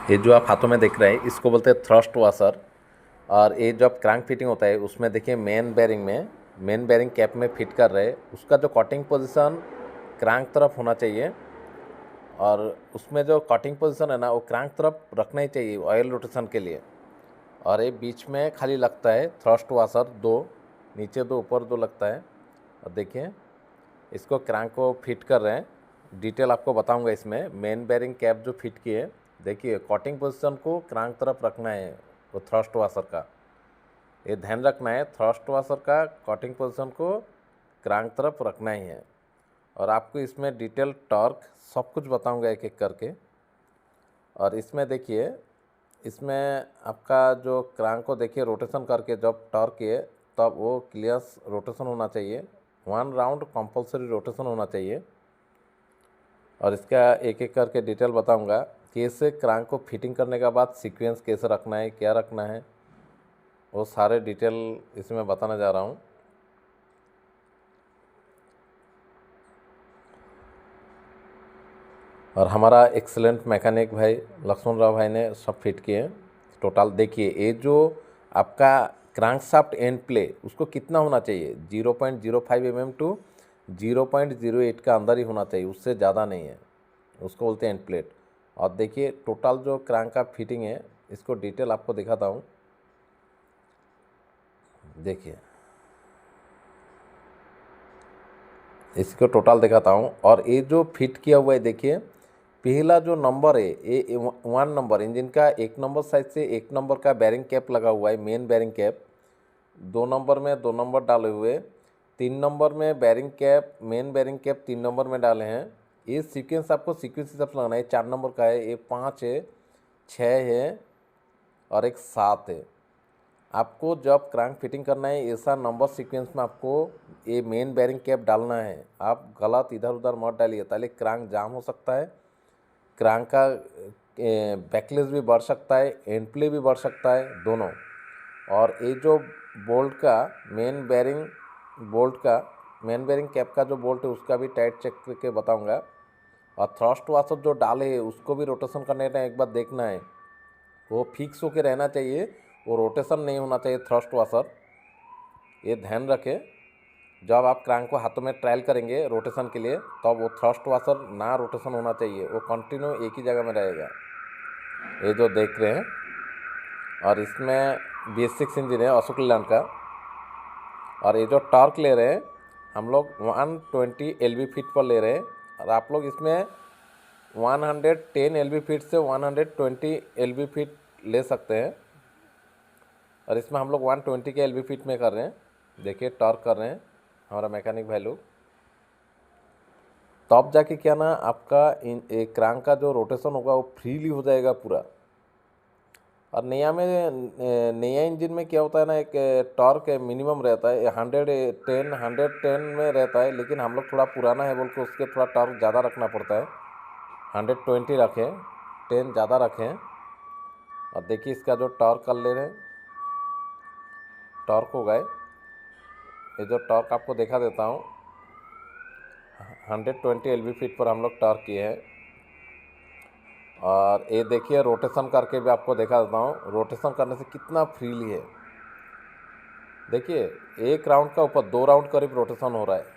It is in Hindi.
ये जो आप हाथों में देख रहे हैं इसको बोलते हैं थ्रस्ट वाशर। और ये जब क्रैंक फिटिंग होता है उसमें देखिए मेन बेरिंग कैप में फिट कर रहे हैं, उसका जो कटिंग पोजीशन क्रैंक तरफ होना चाहिए। और उसमें जो कटिंग पोजीशन है ना वो क्रैंक तरफ रखना ही चाहिए ऑयल रोटेशन के लिए। और ये बीच में खाली लगता है थ्रस्ट वाशर, दो नीचे दो ऊपर दो लगता है। और देखिए इसको क्रैंक को फिट कर रहे हैं, डिटेल आपको बताऊंगा। इसमें मेन बेरिंग कैप जो फिट की है, देखिए कटिंग पोजीशन को क्रैंक तरफ रखना है वो थ्रस्ट वाशर का, ये ध्यान रखना है। थ्रस्ट वाशर का कटिंग पोजीशन को क्रैंक तरफ रखना ही है। और आपको इसमें डिटेल टॉर्क सब कुछ बताऊंगा एक एक करके। और इसमें देखिए इसमें आपका जो क्रैंक को देखिए रोटेशन करके जब टॉर्क किए तब वो क्लियर रोटेशन होना चाहिए, 1 राउंड कंपलसरी रोटेशन होना चाहिए। और इसका एक एक करके डिटेल बताऊंगा कि इससे क्रैंक को फिटिंग करने के बाद सीक्वेंस कैसे रखना है, क्या रखना है, वो सारे डिटेल इसमें बताने जा रहा हूँ। और हमारा एक्सीलेंट मैकेनिक भाई लक्ष्मण राव भाई ने सब फिट किए। टोटल देखिए ये जो आपका क्रैंकशाफ्ट एंड प्ले उसको कितना होना चाहिए, 0.05 mm टू 0.08 का अंदर ही होना चाहिए, उससे ज़्यादा नहीं है, उसको बोलते हैं एंड प्लेट। और देखिए टोटल जो क्रैंक का फिटिंग है इसको डिटेल आपको दिखाता हूँ। देखिए इसको टोटल दिखाता हूँ। और ये जो फिट किया हुआ है देखिए, पहला जो नंबर है ये 1 नंबर इंजन का, 1 नंबर साइड से 1 नंबर का बैरिंग कैप लगा हुआ है, मेन बैरिंग कैप। 2 नंबर में 2 नंबर डाले हुए, 3 नंबर में bearing cap, main bearing cap 3 number में डाले हैं। ये सीक्वेंस आपको सीक्वेंस हिसाब से लगाना है। 4 नंबर का है, ये 5 है, 6 है और एक 7 है। आपको जब क्रैंक फिटिंग करना है ऐसा नंबर सीक्वेंस में आपको ये मेन बैरिंग कैप डालना है। आप गलत इधर उधर मत डालिए, ताकि क्रैंक जाम हो सकता है, क्रैंक का बैकलेस भी बढ़ सकता है, एंड प्ले भी बढ़ सकता है, दोनों। और ये जो बोल्ट का मेन बैरिंग कैप का जो बोल्ट है उसका भी टाइट चेक करके बताऊंगा। और थ्रस्ट वाशर जो डाले है उसको भी रोटेशन करने का एक बार देखना है, वो फिक्स होके रहना चाहिए, वो रोटेशन नहीं होना चाहिए थ्रस्ट वाशर, ये ध्यान रखें। जब आप क्रैंक को हाथों में ट्रायल करेंगे रोटेशन के लिए तब वो थ्रस्ट वाशर ना रोटेशन होना चाहिए, वो कंटिन्यू एक ही जगह में रहेगा। ये जो देख रहे हैं, और इसमें BS6 इंजन है अशोक लेलैंड का। और ये जो टॉर्क ले रहे हैं हम लोग 120 LV फीट पर ले रहे हैं, और आप लोग इसमें 110 LV फीट से 120 LV फीट ले सकते हैं। और इसमें हम लोग 120 के LV फीट में कर रहे हैं। देखिए टॉर्क कर रहे हैं हमारा मैकेनिक भाई लोग, तब जाके क्या ना आपका क्रैंक का जो रोटेशन होगा वो फ्रीली हो जाएगा पूरा। और नया इंजन में क्या होता है ना, एक टॉर्क मिनिमम रहता है, 110 में रहता है, लेकिन हम लोग थोड़ा पुराना है बोल के उसके थोड़ा टॉर्क ज़्यादा रखना पड़ता है, 120 रखें, 10 ज़्यादा रखें। और देखिए इसका जो टॉर्क कर ले रहे हैं, टॉर्क हो गए, ये जो टॉर्क आपको दिखा देता हूँ, 120 LV फीट पर हम लोग टॉर्क किए हैं। और ये देखिए रोटेशन करके भी आपको दिखा देता हूँ, रोटेशन करने से कितना फ्रीली है। देखिए 1 राउंड का ऊपर 2 राउंड करीब रोटेशन हो रहा है।